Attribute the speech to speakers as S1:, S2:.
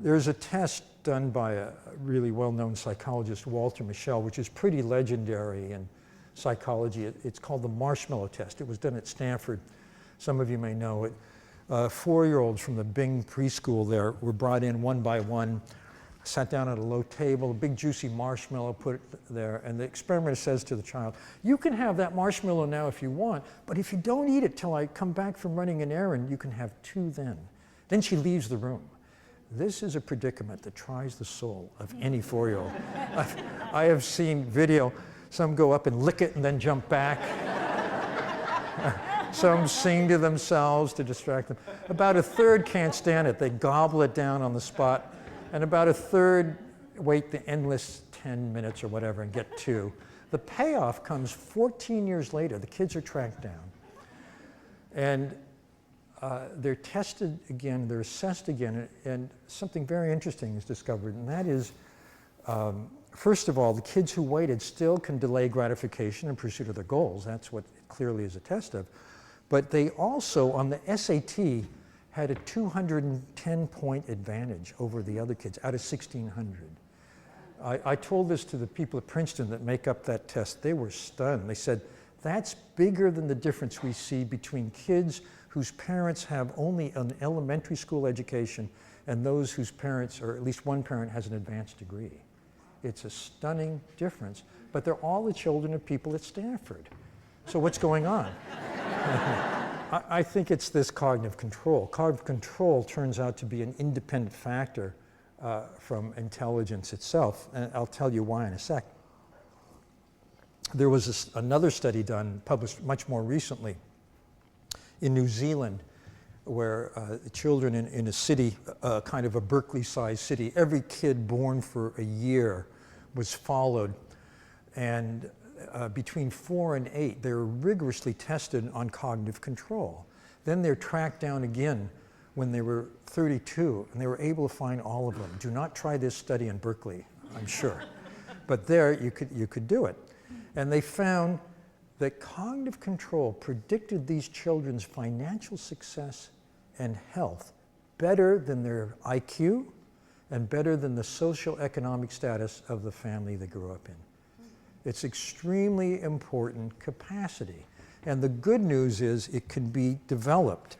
S1: There's a test done by a really well-known psychologist, Walter Mischel, which is pretty legendary in psychology. It's called the marshmallow test. It was done at Stanford. Some of you may know it. 4-year-olds from the Bing preschool there were brought in one by one, sat down at a low table, a big juicy marshmallow put it there, and the experimenter says to the child, you can have that marshmallow now if you want, but if you don't eat it till I come back from running an errand, you can have 2 then. Then she leaves the room. This is a predicament that tries the soul of any 4-year-old. I have seen video, some go up and lick it and then jump back. Some sing to themselves to distract them. About a third can't stand it. They gobble it down on the spot. And about a third wait the endless 10 minutes or whatever and get 2. The payoff comes 14 years later. The kids are tracked down. And they're tested again, they're assessed again, and something very interesting is discovered, and that is, first of all, the kids who waited still can delay gratification in pursuit of their goals. That's what it clearly is a test of. But they also, on the SAT, had a 210-point advantage over the other kids out of 1,600. I told this to the people at Princeton that make up that test. They were stunned. They said, that's bigger than the difference we see between kids whose parents have only an elementary school education and those whose parents, or at least one parent, has an advanced degree. It's a stunning difference, but they're all the children of people at Stanford. So what's going on? I think it's this cognitive control. Cognitive control turns out to be an independent factor from intelligence itself, and I'll tell you why in a sec. There was another study done, published much more recently, in New Zealand, where children in a city, kind of a Berkeley-sized city, every kid born for a year was followed, and between 4 and 8, they were rigorously tested on cognitive control. Then they're tracked down again when they were 32, and they were able to find all of them. Do not try this study in Berkeley, I'm sure. But there, you could do it. And they found that cognitive control predicted these children's financial success and health better than their IQ and better than the socioeconomic status of the family they grew up in. It's extremely important capacity. And the good news is it can be developed.